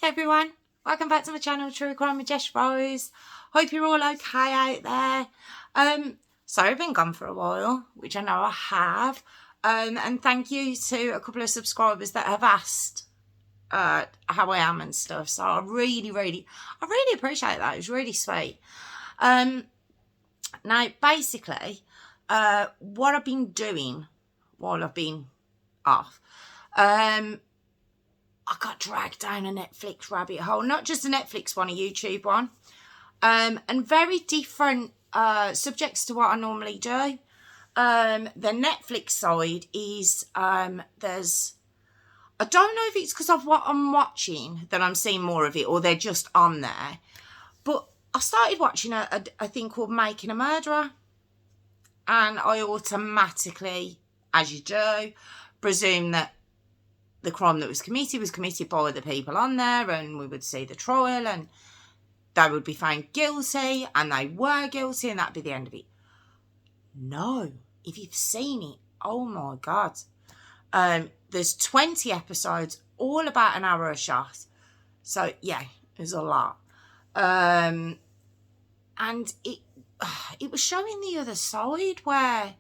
Everyone, welcome back to my channel, True Crime with Jess. Hope you're all okay out there. Sorry I've been gone for a while, which I know I have. And thank you to a couple of subscribers that have asked how I am and stuff. So I really appreciate that. It was really sweet. Now basically, what I've been doing while I've been off, I got dragged down a Netflix rabbit hole, not just a Netflix one, a YouTube one, and very different subjects to what I normally do. The Netflix side is, there's, I don't know if it's because of what I'm watching that I'm seeing more of it, or they're just on there, but I started watching a thing called Making a Murderer, and I automatically, as you do, presume that the crime that was committed by the people on there, and we would see the trial and they would be found guilty, and they were guilty, and that'd be the end of it. No, if you've seen it, oh my God. There's 20 episodes, all about an hour a shot. So yeah, there's a lot. And it was showing the other side where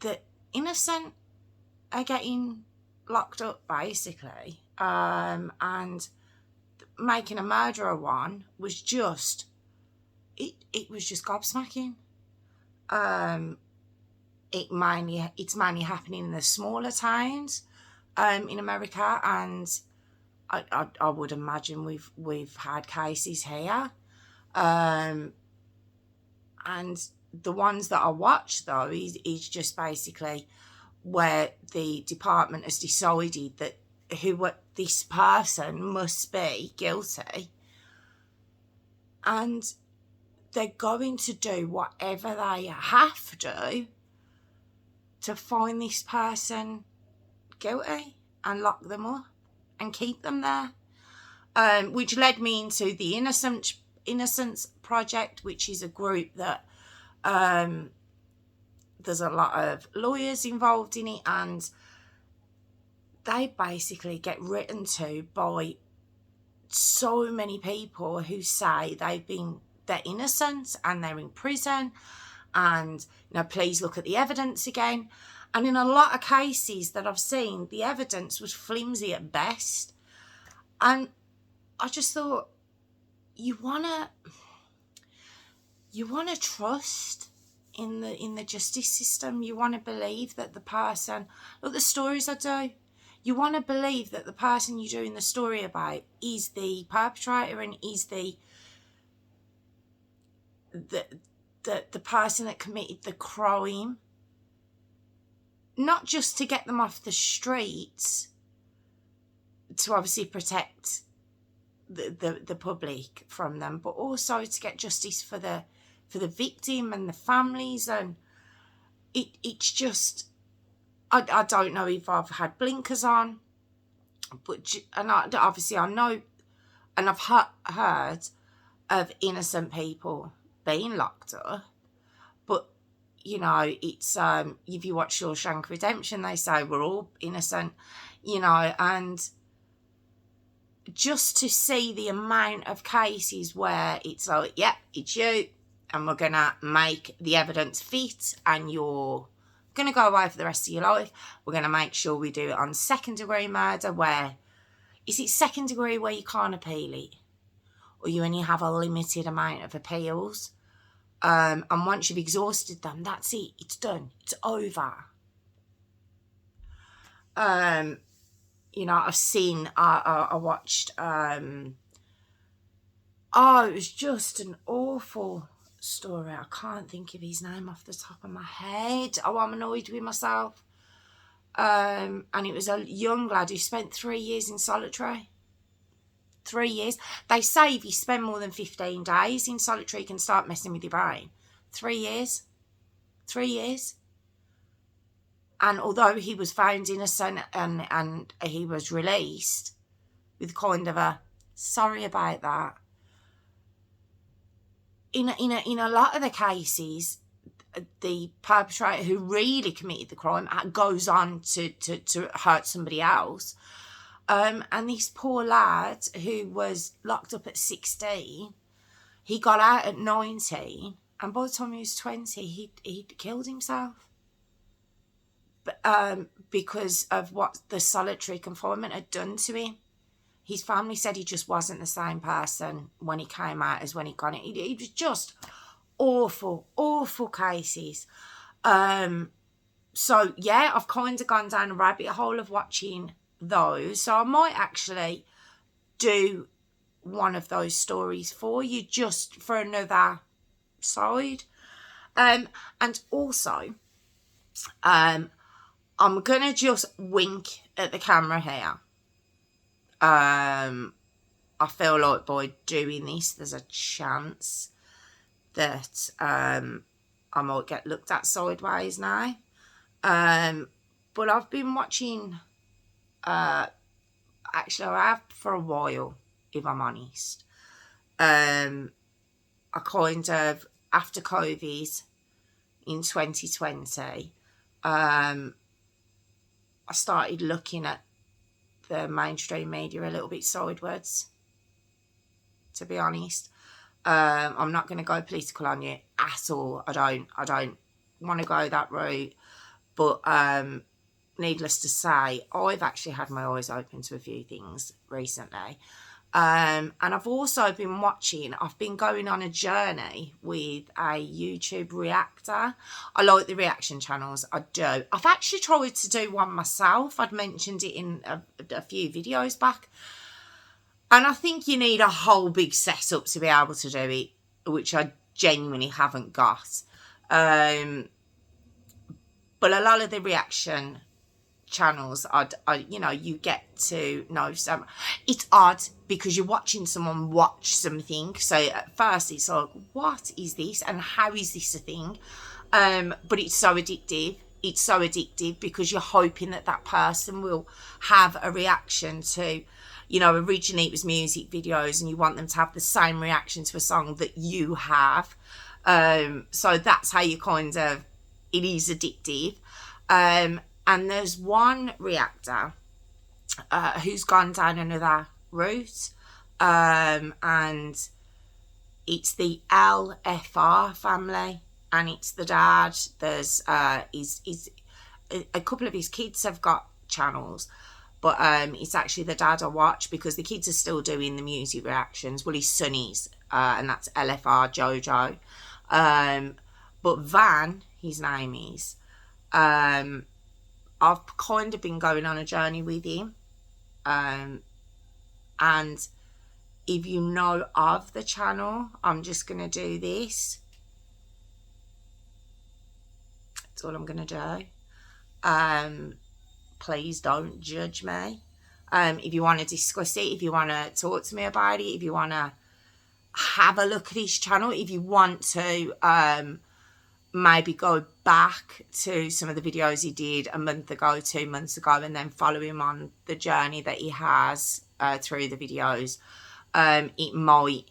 the innocent are getting locked up, basically, and Making a Murderer one was just it was just gobsmacking. It's mainly happening in the smaller towns in America, and I would imagine we've had cases here, and the ones that I watch though is just basically where the department has decided that this person must be guilty, and they're going to do whatever they have to find this person guilty and lock them up and keep them there, which led me into the Innocence Project, which is a group that there's a lot of lawyers involved in it, and they basically get written to by so many people who say they're innocent and they're in prison, and please look at the evidence again. And in a lot of cases that I've seen, the evidence was flimsy at best, and I just thought, you wanna trust in the justice system. You want to believe that the person, look, the stories I do, you want to believe that the person you're doing the story about is the perpetrator and is the person that committed the crime, not just to get them off the streets to obviously protect the public from them, but also to get justice for the victim and the families. And it's just, I don't know if I've had blinkers on, but obviously I know, and I've heard of innocent people being locked up, but it's if you watch Shawshank Redemption, they say we're all innocent, and just to see the amount of cases where it's like, yep, it's you, and we're gonna make the evidence fit, and you're gonna go away for the rest of your life. We're gonna make sure we do it on second-degree murder, where is it second degree where you can't appeal it, or you only have a limited amount of appeals, and once you've exhausted them, that's it, it's done, it's over. I've seen, I watched, it was just an awful story. I can't think of his name off the top of my head. Oh, I'm annoyed with myself. And it was a young lad who spent 3 years in solitary. 3 years. They say if you spend more than 15 days in solitary, you can start messing with your brain. 3 years. 3 years. And although he was found innocent and he was released with kind of a sorry about that, in a lot of the cases, the perpetrator who really committed the crime goes on to hurt somebody else. And this poor lad who was locked up at 16, he got out at 19, and by the time he was 20, he'd killed himself. Because of what the solitary confinement had done to him. His family said he just wasn't the same person when he came out as when he got it. It was just awful, awful cases. So, yeah, I've kind of gone down a rabbit hole of watching those. So I might actually do one of those stories for you, just for another side. And also, I'm going to just wink at the camera here. I feel like by doing this, there's a chance that I might get looked at sideways now. But I've been watching, actually I have for a while, if I'm honest. I kind of, after COVID in 2020, I started looking at the mainstream media a little bit sideways, to be honest. I'm not going to go political on you at all. I don't want to go that route. But needless to say, I've actually had my eyes open to a few things recently. And I've also been I've been going on a journey with a YouTube reactor. I like the reaction channels, I do. I've actually tried to do one myself. I'd mentioned it in a few videos back. And I think you need a whole big setup to be able to do it, which I genuinely haven't got. But a lot of the reaction channels, you get to know some. It's odd because you're watching someone watch something. So at first it's like, what is this? And how is this a thing? But it's so addictive. It's so addictive because you're hoping that person will have a reaction to, originally it was music videos and you want them to have the same reaction to a song that you have. So that's how you it is addictive. And there's one reactor who's gone down another route, and it's the LFR family, and it's the dad. There's a couple of his kids have got channels, but it's actually the dad I watch because the kids are still doing the music reactions. Well, his son is, and that's LFR Jojo. But Van, his name is. I've kind of been going on a journey with him. And if you know of the channel, I'm just going to do this. That's all I'm going to do. Please don't judge me. If you want to discuss it, if you want to talk to me about it, if you want to have a look at his channel, if you want to maybe go back to some of the videos he did a month ago, 2 months ago, and then follow him on the journey that he has through the videos. It might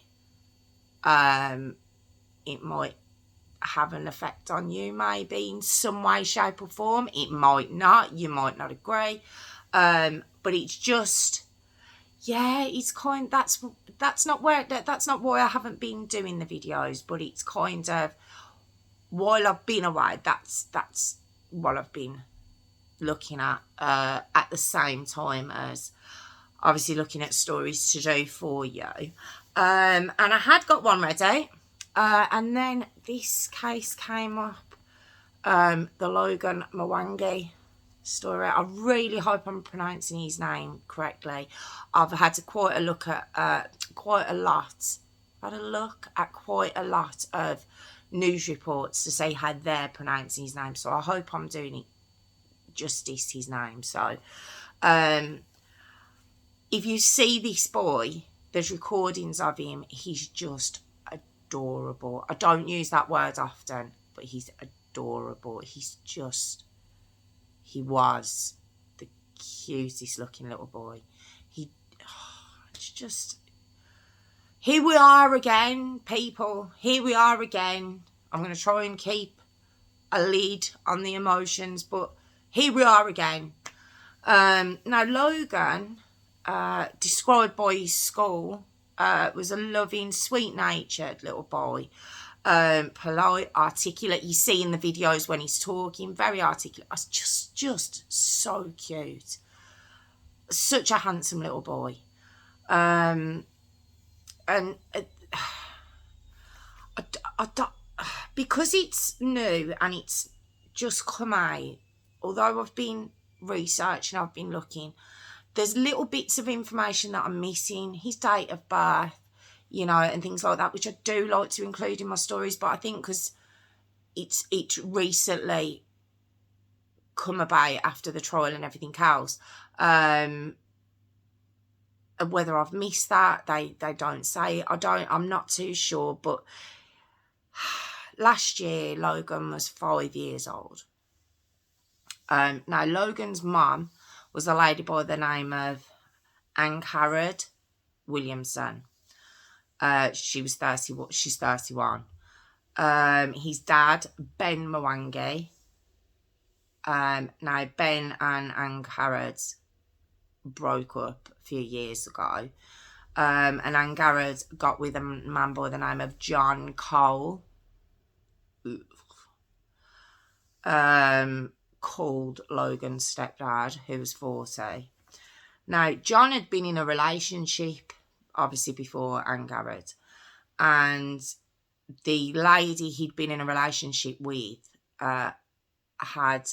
have an effect on you, maybe in some way, shape, or form. It might not. You might not agree, but it's just, yeah, it's that's not why I haven't been doing the videos. But it's kind of, while I've been away, that's what I've been looking at the same time as obviously looking at stories to do for you. And I had got one ready, and then this case came up, the Logan Mwangi Story. I really hope I'm pronouncing his name correctly. I've had quite a look at quite a lot of news reports to see how they're pronouncing his name, so I hope I'm doing it justice, his name. So if you see this boy, there's recordings of him. He's just adorable. I don't use that word often, but he's adorable. He was the cutest looking little boy. It's just, here we are again, people. Here we are again. I'm going to try and keep a lid on the emotions, but here we are again. Now, Logan described by his school, was a loving, sweet-natured little boy. Polite, articulate. You see in the videos when he's talking, very articulate. I was just so cute. Such a handsome little boy. And because it's new and it's just come out, although I've been researching, I've been looking, there's little bits of information that I'm missing. His date of birth, you know, and things like that, which I do like to include in my stories. But I think because it's recently come about after the trial and everything else, whether I've missed that, they don't say. I'm not too sure. But last year, Logan was 5 years old. Now, Logan's mum was a lady by the name of Harrod Williamson. She's 31. His dad, Ben Mwangi. Now, Ben and Harrod broke up a few years ago. And Harrod got with a man by the name of John Cole. Called Logan's stepdad, who was 40. Now, John had been in a relationship, obviously, before Harrod. And the lady he'd been in a relationship with had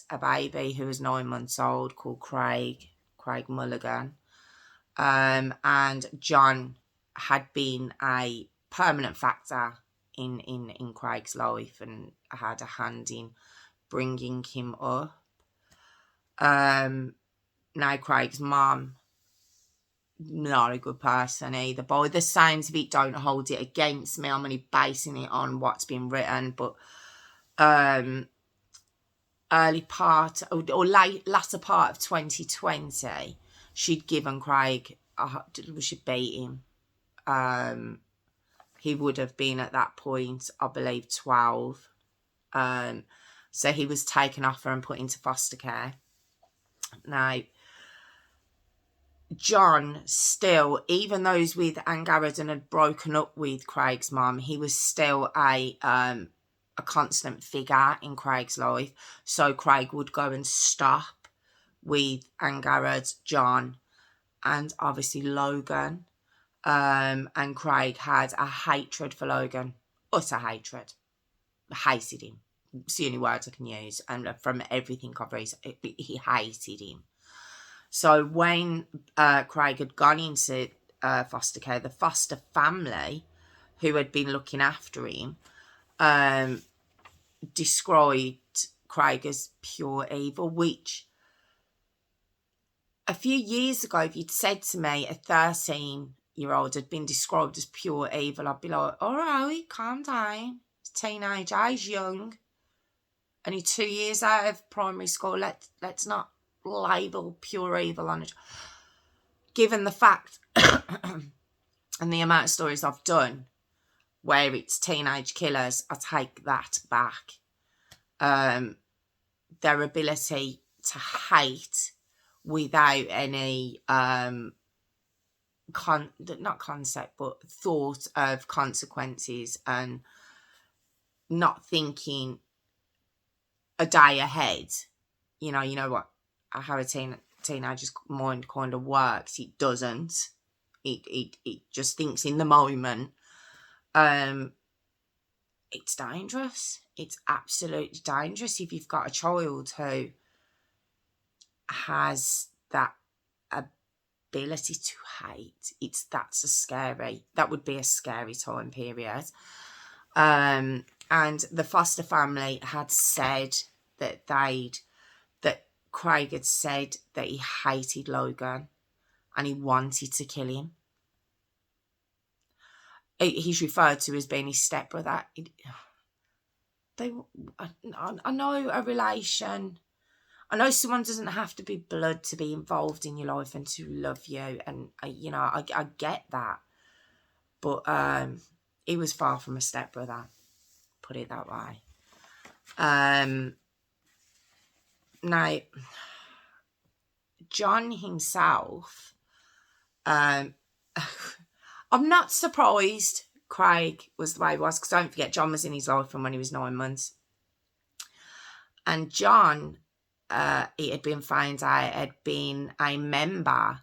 a baby who was 9 months old called Craig Mulligan. And John had been a permanent factor in Craig's life and had a hand in bringing him up. Now, Craig's mum, not a good person either. By the sounds of it, don't hold it against me. I'm only basing it on what's been written. But early part or latter part of 2020, she'd given Craig, she'd beat him. He would have been at that point, I believe, 12. So he was taken off her and put into foster care. Now, John still, even though he's with Harrod and had broken up with Craig's mum, he was still a constant figure in Craig's life. So Craig would go and stop with Harrod, John, and obviously Logan. And Craig had a hatred for Logan, utter hatred, hated him. It's the only words I can use, and from everything I've read, he hated him. So when Craig had gone into foster care, the foster family who had been looking after him described Craig as pure evil, which a few years ago, if you'd said to me a 13-year-old had been described as pure evil, I'd be like, all right, calm down. He's a teenager, he's young. Only 2 years out of primary school. Let's not label pure evil on it. Given the fact and the amount of stories I've done where it's teenage killers, I take that back. Their ability to hate without any not concept, but thought of consequences, and not thinking a day ahead. You know what? How a teenager's mind kind of works. It doesn't. It just thinks in the moment. It's dangerous. It's absolutely dangerous if you've got a child who has that ability to hate. That would be a scary time period. And the foster family had said that Craig had said that he hated Logan and he wanted to kill him. He's referred to as being his stepbrother. I know a relation. I know someone doesn't have to be blood to be involved in your life and to love you, and I get that. But he was far from a stepbrother, put it that way. Now, John himself Um, I'm not surprised Craig was the way he was, because don't forget, John was in his life from when he was 9 months. And John, it had been found out, had been a member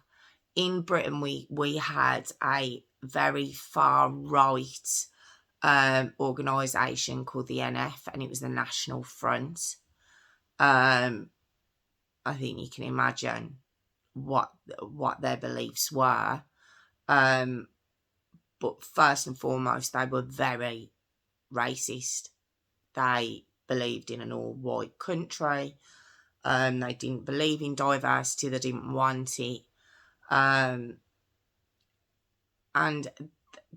in Britain. We had a very far right organisation called the NF, and it was the National Front. I think you can imagine what their beliefs were. But first and foremost, they were very racist. They believed in an all-white country. They didn't believe in diversity. They didn't want it. And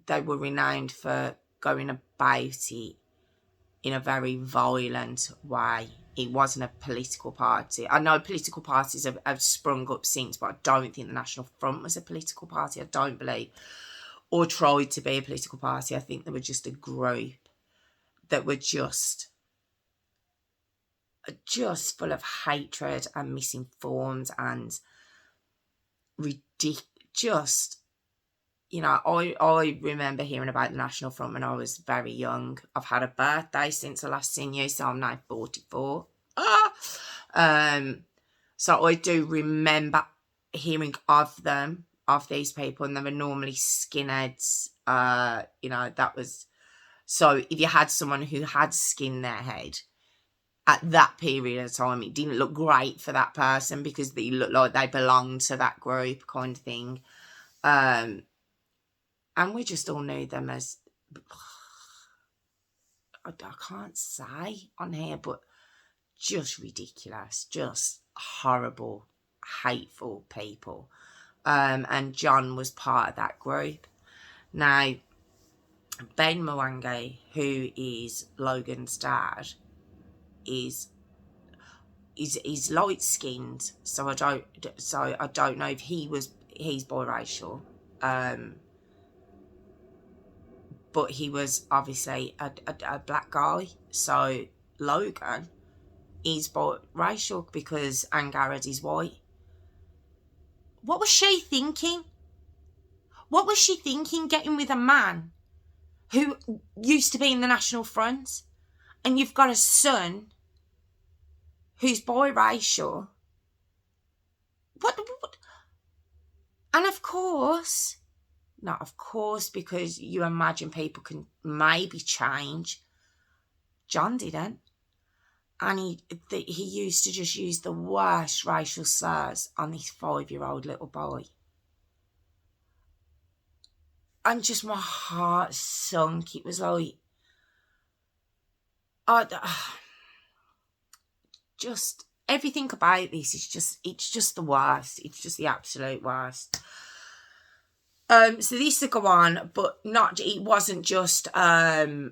they were renowned for going about it in a very violent way. It wasn't a political party. I know political parties have sprung up since, but I don't think the National Front was a political party. I don't believe, or tried to be a political party. I think they were just a group that were just full of hatred and misinformed and ridiculous. Just, I remember hearing about the National Front when I was very young. I've had a birthday since I last seen you, so I'm now 44. So I do remember hearing of them, of these people, and they were normally skinheads. That was, so if you had someone who had skin their head at that period of time, it didn't look great for that person because they looked like they belonged to that group, kind of thing. And we just all knew them as, I can't say on here, but just ridiculous, just horrible, hateful people. And John was part of that group. Now, Ben Mwangi, who is Logan's dad, is light skinned, so I don't know if he's biracial, but he was obviously a black guy. So Logan is biracial because Angarad is white. What was she thinking? What was she thinking getting with a man who used to be in the National Front, and you've got a son who's biracial? What? And of course, not of course, because you imagine people can maybe change. John didn't. And he used to just use the worst racial slurs on this 5-year-old little boy. And just my heart sunk. It was like, just everything about this is it's just the worst. It's just the absolute worst. So this to go on, but it wasn't just a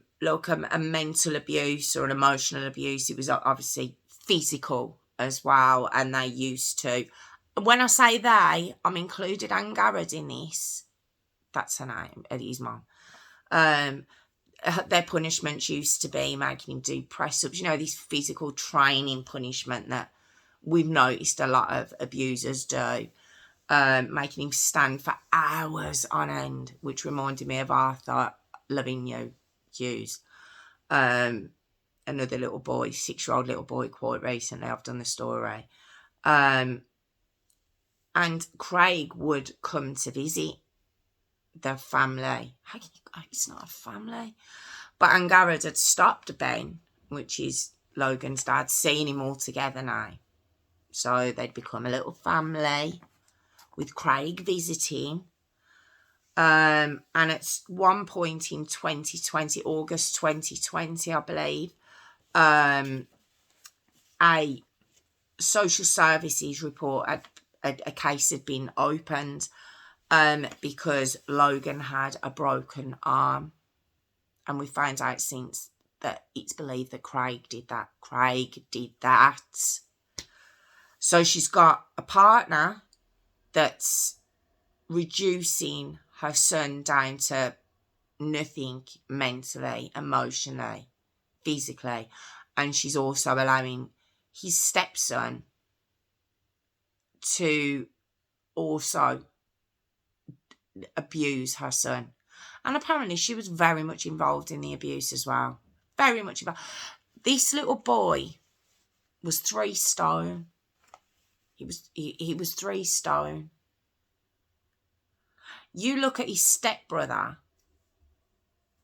mental abuse or an emotional abuse. It was obviously physical as well. And they used to, when I say they, I'm included Angarad in this. That's her name, his mum. Their punishments used to be making him do press-ups, this physical training punishment that we've noticed a lot of abusers do, making him stand for hours on end, which reminded me of Arthur Lavinia Hughes, another little boy, 6-year-old little boy, quite recently. I've done the story. And Craig would come to visit the family. It's not a family. But Angarad had stopped Ben, which is Logan's dad, seeing him all together now. So they'd become a little family with Craig visiting. And at one point in 2020, August 2020, I believe, a social services report, a case had been opened because Logan had a broken arm. And we found out since that it's believed that Craig did that. So she's got a partner that's reducing her son down to nothing mentally, emotionally, physically. And she's also allowing his stepson to also abuse her son. And apparently she was very much involved in the abuse as well. Very much involved. This little boy was 3 stone. He was 3 stone. You look at his stepbrother.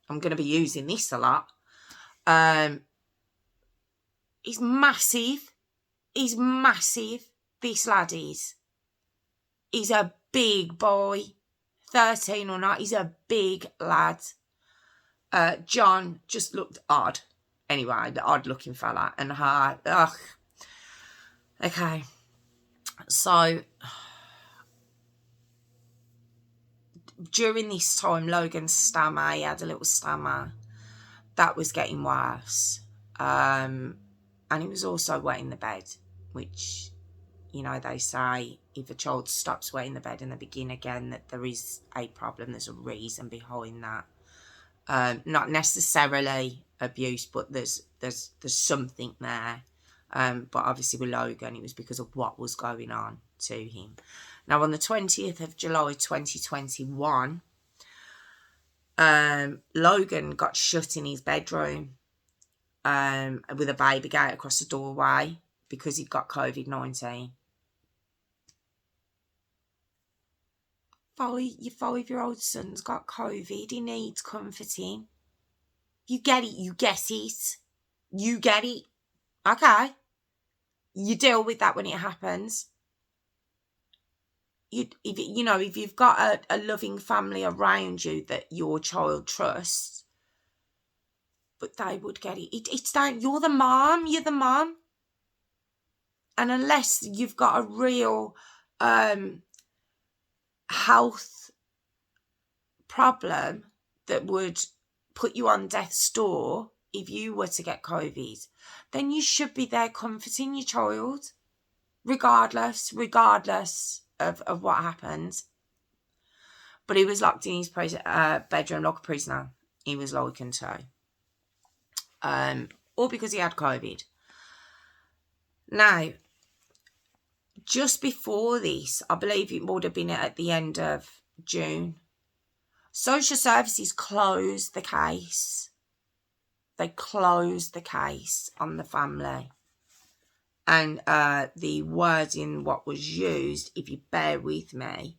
I'm going to be using this a lot. He's massive. He's massive. This lad is. He's a big boy. 13 or not, he's a big lad. John just looked odd. Anyway, the odd looking fella. And her, ugh. Okay. So, during this time, Logan's stammer, he had a little stammer. That was getting worse. And he was also wetting the bed, which, you know, they say if a child stops wetting the bed and they begin again, that there is a problem. There's a reason behind that. Not necessarily abuse, but there's something there. But obviously with Logan, it was because of what was going on to him. Now, on the 20th of July 2021, Logan got shut in his bedroom with a baby gate across the doorway because he'd got COVID-19. Your 5-year-old son's got COVID. He needs comforting. You get it. You get it. You get it. Okay. You deal with that when it happens. If you've got a loving family around you that your child trusts, but they would get it. It's down. You're the mom. You're the mom. And unless you've got a real health problem that would put you on death's door if you were to get COVID, then you should be there comforting your child, regardless of what happens. But he was locked in his bedroom like a prisoner. He was likened to. All because he had COVID. Now, just before this, I believe it would have been at the end of June, social services closed the case. They closed the case on the family. And the wording what was used, if you bear with me,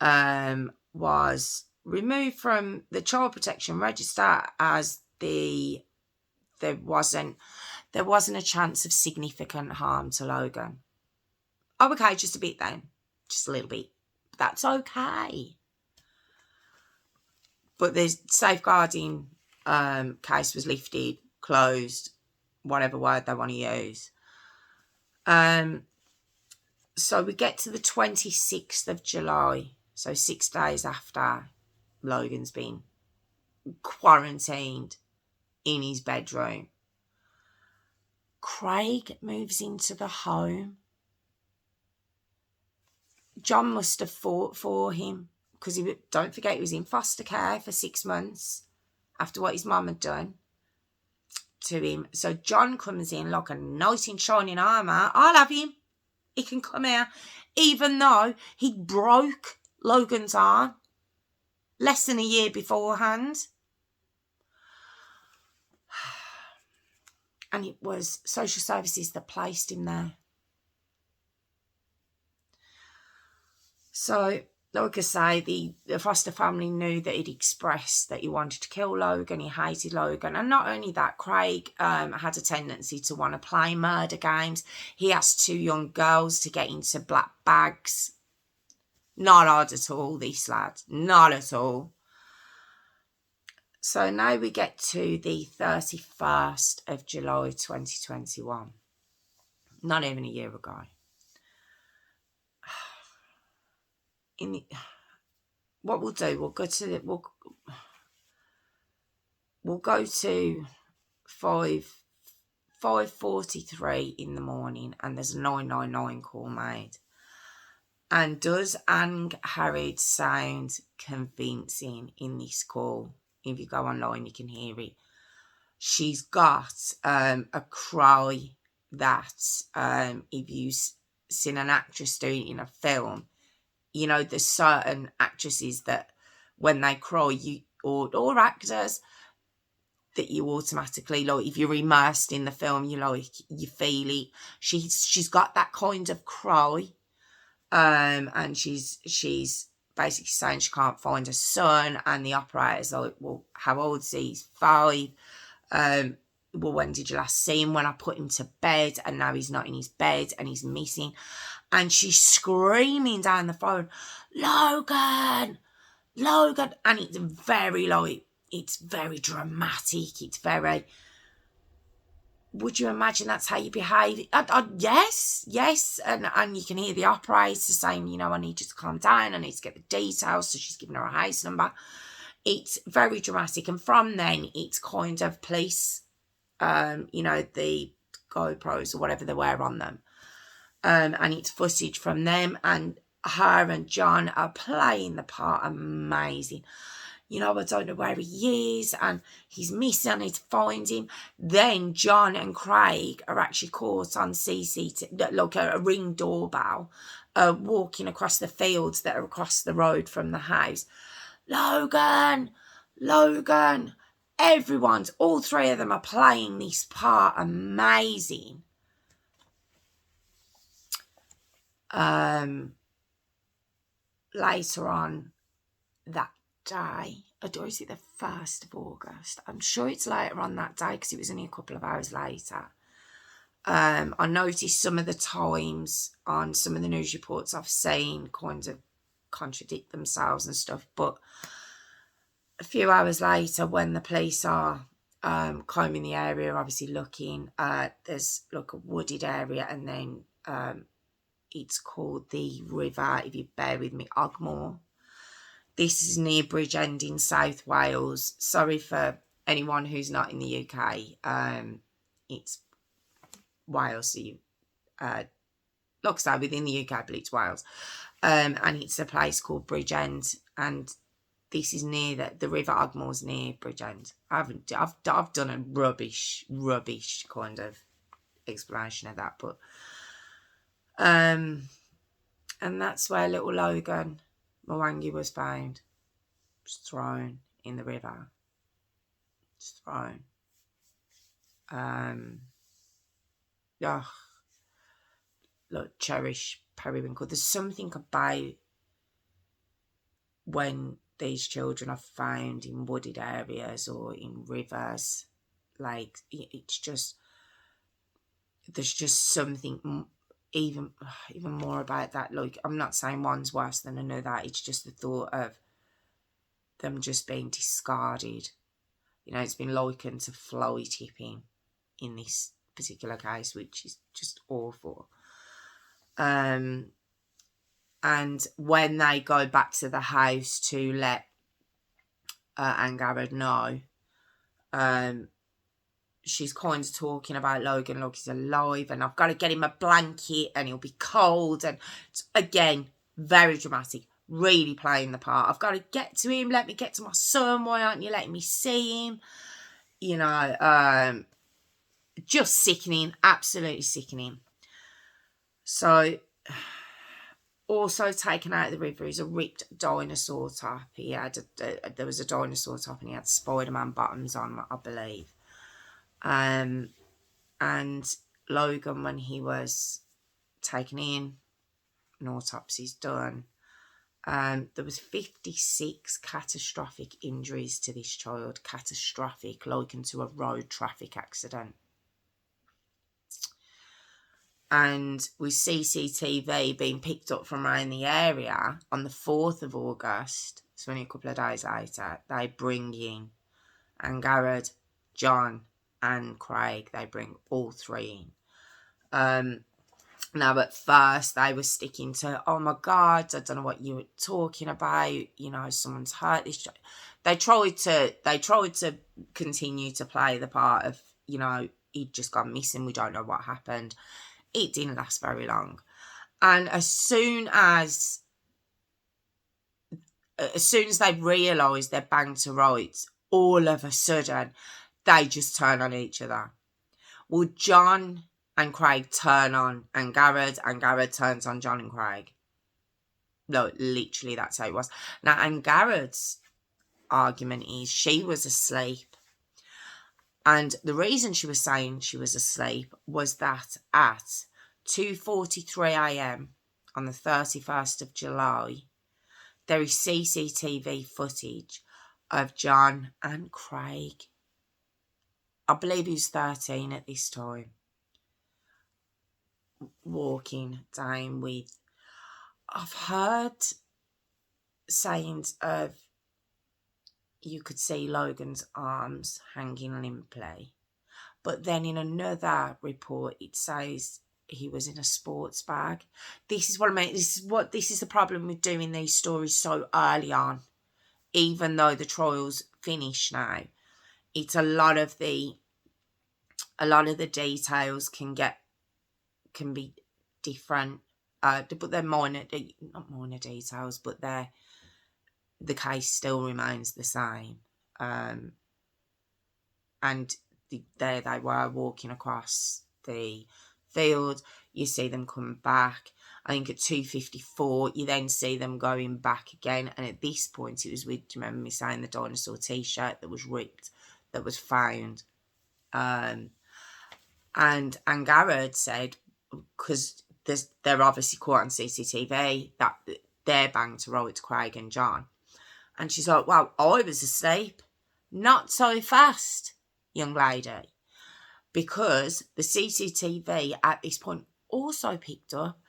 was removed from the child protection register as there wasn't a chance of significant harm to Logan. Oh, okay, just a bit then. Just a little bit. That's okay. But the safeguarding case was lifted, closed, whatever word they want to use. So we get to the 26th of July. So 6 days after Logan's been quarantined in his bedroom. Craig moves into the home. John must have fought for him because don't forget he was in foster care for 6 months after what his mum had done to him. So John comes in like a knight in shining armour. I'll have him. He can come here. Even though he broke Logan's arm less than a year beforehand. And it was social services that placed him there. So, like I say, the foster family knew that he'd expressed that he wanted to kill Logan, he hated Logan. And not only that, Craig had a tendency to want to play murder games. He asked 2 young girls to get into black bags. Not odd at all, this lad. Not at all. So now we get to the 31st of July 2021. Not even a year ago. What we'll do, we'll go to 5:43 in the morning, and there's a 999 call made. And does Anne Harrod sound convincing in this call? If you go online, you can hear it. She's got a cry that if you've seen an actress do it in a film, You know, there's certain actresses that when they cry, or actors, that you automatically, like, if you're immersed in the film, you feel it. She's got that kind of cry, and she's basically saying she can't find her son, and the operator's like, well, how old is he? He's 5. Well, when did you last see him? When I put him to bed, and now he's not in his bed, and he's missing. And she's screaming down the phone, Logan, and it's very, like, it's very dramatic. It's very, would you imagine that's how you behave? Yes. And you can hear the operator saying, I need you to calm down. I need to get the details. So she's giving her a house number. It's very dramatic. And from then, it's kind of police, the GoPros or whatever they wear on them. And it's footage from them. And her and John are playing the part amazing. I don't know where he is, and he's missing, I need to find him. Then John and Craig are actually caught on CCTV, like a Ring doorbell, walking across the fields that are across the road from the house. Logan! All 3 of them are playing this part amazing. Later on that day, or is it the 1st of August? I'm sure it's later on that day because it was only a couple of hours later. I noticed some of the times on some of the news reports I've seen kind of contradict themselves and stuff, but a few hours later, when the police are combing the area, obviously looking, there's like a wooded area, and then it's called the river, if you bear with me, Ogmore. This is near Bridgend in South Wales. Sorry for anyone who's not in the UK. It's Wales, so like I say, within the UK, but it's Wales. And it's a place called Bridgend, and this is near the River Ogmore's near Bridgend. I've done a rubbish kind of explanation of that, but and that's where little Logan Mwangi was found, just thrown in the river, just thrown. Look, cherish periwinkle. There's something about when these children are found in wooded areas or in rivers, like, it's just, there's just something even more about that. Like, I'm not saying one's worse than another, it's just the thought of them just being discarded. It's been likened to fly tipping in this particular case, which is just awful. And when they go back to the house to let Angharad know, she's kind of talking about Logan, look, he's alive, and I've got to get him a blanket, and he'll be cold. And again, very dramatic, really playing the part. I've got to get to him. Let me get to my son. Why aren't you letting me see him? Just sickening, absolutely sickening. So, also taken out of the river is a ripped dinosaur top. He had there was a dinosaur top, and he had Spider-Man bottoms on, I believe. And Logan, when he was taken in, an autopsy's done, there was 56 catastrophic injuries to this child. Catastrophic, likened to a road traffic accident. And with CCTV being picked up from around the area, on the 4th of August, so only a couple of days later, they bring in Angharad, John and Craig. They bring all 3 in. Now, at first, they were sticking to, oh my God, I don't know what you were talking about. Someone's hurt this child. They tried to continue to play the part of, he'd just gone missing. We don't know what happened. It didn't last very long. And as soon as they realised they're banged to rights, all of a sudden, they just turn on each other. Well, John and Craig turn on Angharad. Angharad turns on John and Craig. No, literally, that's how it was. Now, and Garrett's argument is she was asleep. And the reason she was saying she was asleep was that at 2:43 a.m. on the 31st of July, there is CCTV footage of John and Craig. I believe he was 13 at this time, walking down with, I've heard sayings of, you could see Logan's arms hanging limply. But then in another report, it says he was in a sports bag. This is what I mean. This is the problem with doing these stories so early on, even though the trial's finished now. It's a lot of the details can be different, but they're not minor details, but the case still remains the same. And there they were walking across the field. You see them coming back. I think at 2:54, you then see them going back again. And at this point, it was with, do you remember me saying the dinosaur T-shirt that was ripped, that was found? And Garrett said, because they're obviously caught on CCTV, that they're banged to right to Craig and John. And she's like, well, I was asleep. Not so fast, young lady. Because the CCTV at this point also picked up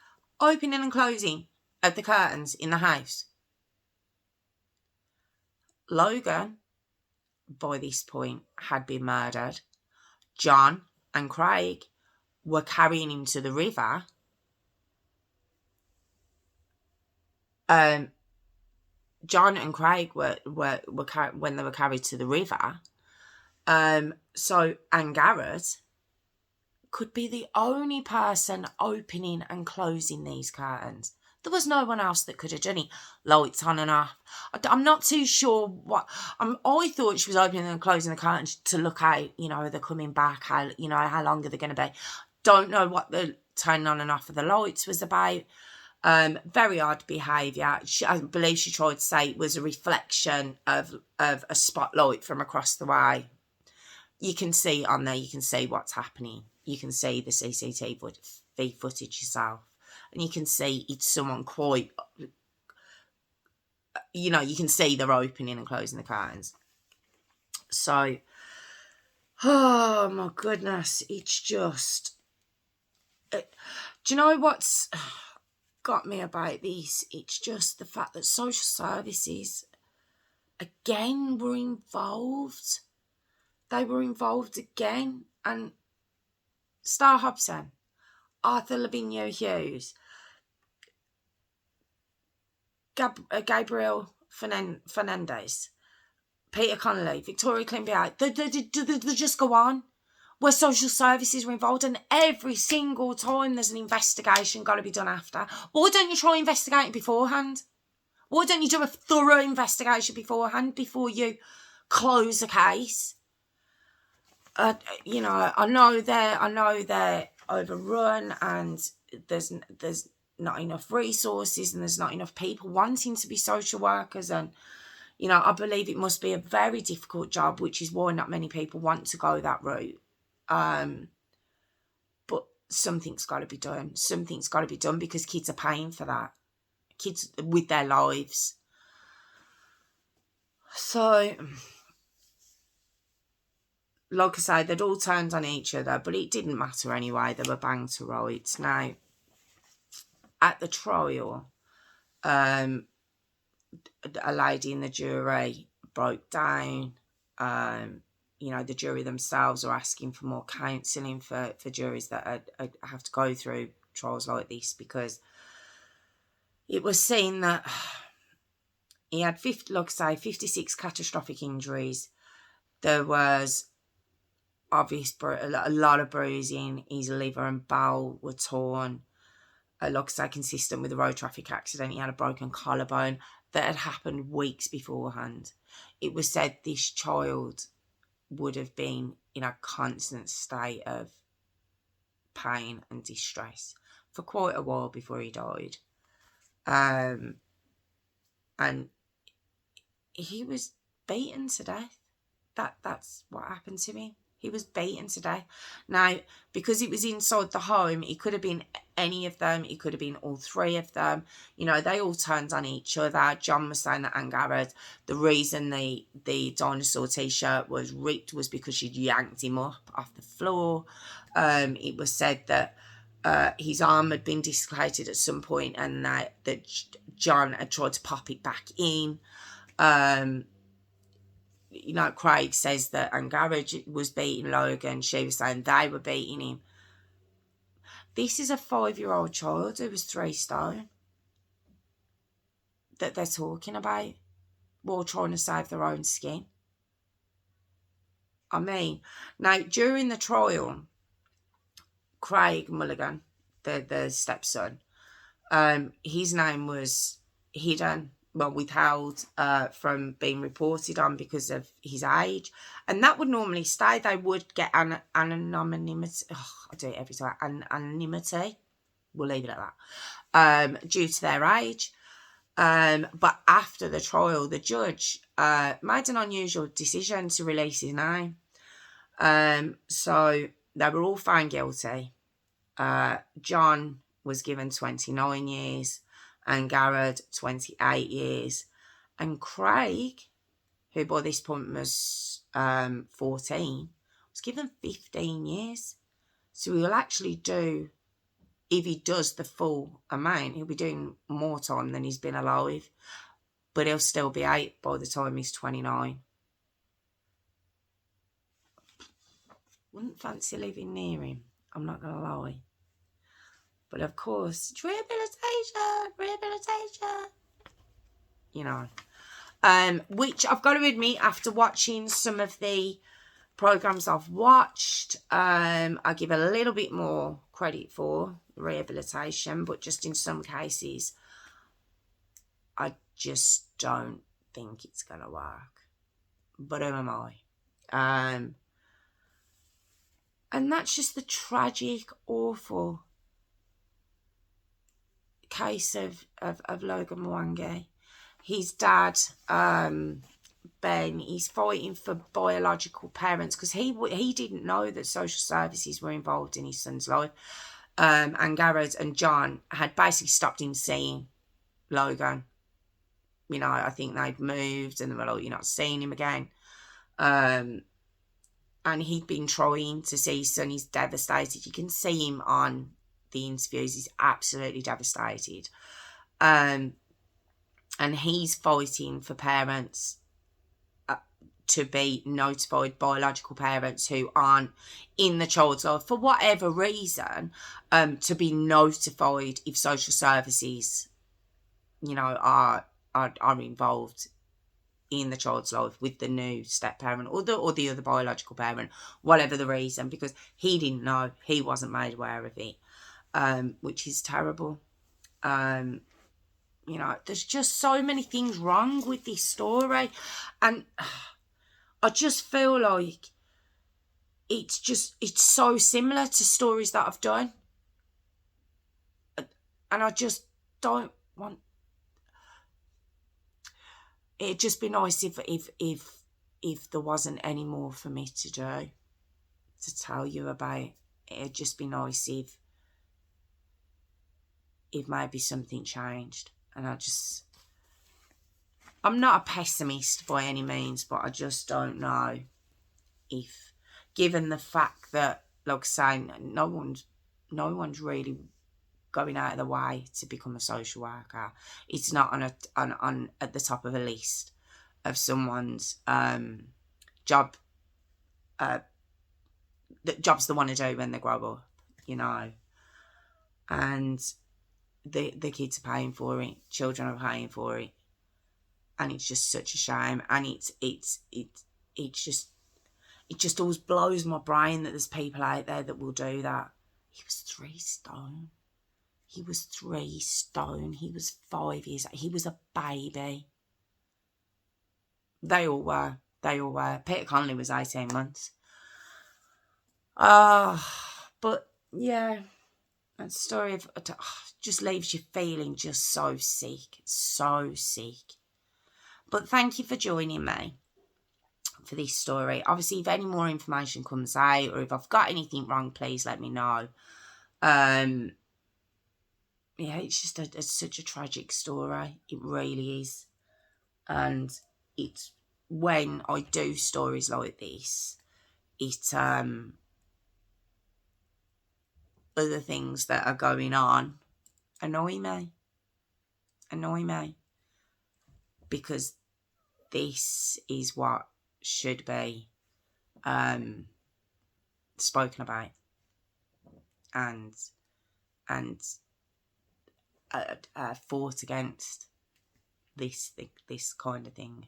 opening and closing of the curtains in the house. Logan, by this point, had been murdered. John and Craig were carrying him to the river. John and Craig were when they were carried to the river. And Garrett could be the only person opening and closing these curtains. There was no one else that could have done it. Lights on and off. I'm not too sure what. I thought she was opening and closing the curtains to look out. They're coming back. How long are they going to be? Don't know what the turning on and off of the lights was about. Very odd behaviour. I believe she tried to say it was a reflection of a spotlight from across the way. You can see on there. You can see what's happening. You can see the CCTV footage yourself. And you can see it's someone quite, you can see they're opening and closing the curtains. So, oh my goodness, it's just, do you know what's got me about this? It's just the fact that social services, again, were involved. They were involved again. And Star Hobson, Arthur Lavinia Hughes, Gabriel Fernandez, Peter Connolly, Victoria Climbier, they just go on, where social services were involved, and every single time there's an investigation got to be done after. Why don't you try investigating beforehand? Why don't you do a thorough investigation beforehand before you close a case? I know they're overrun, and there's not enough resources, and there's not enough people wanting to be social workers, and I believe it must be a very difficult job, which is why not many people want to go that route. But something's got to be done. Something's got to be done, because kids are paying for that. Kids with their lives. So, like I say, they'd all turned on each other, but it didn't matter anyway. They were banged to rights. Now, at the trial, a lady in the jury broke down. The jury themselves are asking for more counselling for juries that have to go through trials like this, because it was seen that he had 56 catastrophic injuries. There was a lot of bruising. His liver and bowel were torn. Consistent with the road traffic accident, he had a broken collarbone that had happened weeks beforehand. It was said this child would have been in a constant state of pain and distress for quite a while before he died. and he was beaten to death. That's what happened to him. He was beaten to death. Now, because it was inside the home, it could have been any of them. It could have been all three of them. You know, they all turned on each other. John was saying that Anne Garrett, the reason the dinosaur T-shirt was ripped was because she'd yanked him up off the floor. It was said that his arm had been dislocated at some point, and that John had tried to pop it back in. You know, Craig says that Anne Garrett was beating Logan. She was saying they were beating him. This is a 5-year-old child who was 3 stone that they're talking about while trying to save their own skin. I mean, now, during the trial, Craig Mulligan, the stepson, his name was hidden, withheld from being reported on because of his age, and that would normally stay. They would get anonymity. I do it every time. Anonymity. We'll leave it at that. Due to their age. But after the trial, the judge made an unusual decision to release his name. So they were all found guilty. John was given 29 years, and Garrett 28 years, and Craig, who by this point was 14, was given 15 years. So he will actually do, if he does the full amount, he'll be doing more time than he's been alive, but he'll still be 8 by the time he's 29. Wouldn't fancy living near him, I'm not going to lie. But of course, rehabilitation, you know. Which I've got to admit, after watching some of the programs I've watched, I give a little bit more credit for rehabilitation, but just in some cases, I just don't think it's going to work. But who am I? And that's just the tragic, awful case of Logan Mwangi. His dad, Ben, he's fighting for biological parents because he didn't know that social services were involved in his son's life. And Garrett and John had basically stopped him seeing Logan. You know, I think they'd moved and they were like, you're not seeing him again. And he'd been trying to see his son. He's devastated. You can see him on the interviews. He's absolutely devastated. And he's fighting for parents to be notified, biological parents who aren't in the child's life for whatever reason, to be notified if social services, you know, are involved in the child's life with the new step parent or the other biological parent, whatever the reason, because he didn't know, he wasn't made aware of it, which is terrible. You know, there's just so many things wrong with this story, and I just feel like it's so similar to stories that I've done, and I just don't want. It'd just be nice if there wasn't any more for me to do, to tell you about. It'd just be nice if maybe something changed. And I'm not a pessimist by any means, but I just don't know if, given the fact that, like saying, no one's really going out of the way to become a social worker. It's not on at the top of a list of someone's job, the jobs they want to do when they grow up, you know. And the kids are paying for it, children are paying for it, and it's just such a shame. And it just always blows my brain that there's people out there that will do that. He was 3 stone. He was 3 stone. He was 5 years. He was a baby. They all were. Peter Connolly was 18 months. But yeah, that story of just leaves you feeling just so sick. So sick. But thank you for joining me for this story. Obviously, if any more information comes out or if I've got anything wrong, please let me know. Yeah, it's just it's such a tragic story. It really is. And it's when I do stories like this, it other things that are going on annoy me because this is what should be spoken about and fought against this kind of thing.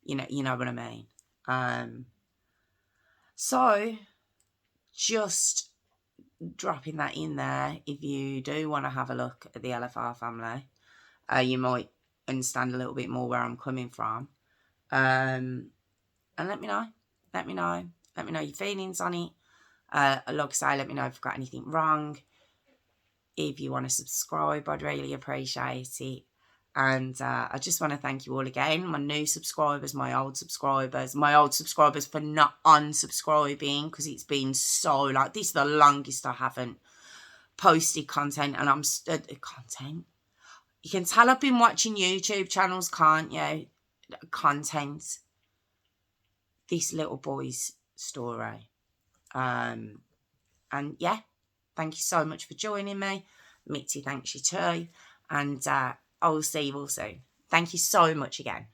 You know what I mean. So just dropping that in there. If you do want to have a look at the LFR family, you might understand a little bit more where I'm coming from. And let me know. Let me know your feelings on it. Like I say, let me know if I've got anything wrong. If you want to subscribe, I'd really appreciate it. And I just want to thank you all again, my new subscribers, my old subscribers for not unsubscribing, because it's been so, like, this is the longest I haven't posted content, and I'm content. You can tell I've been watching YouTube channels, can't you? Content. This little boy's story. And yeah, thank you so much for joining me. Mitzi thanks you too. And I will see you all soon. Thank you so much again.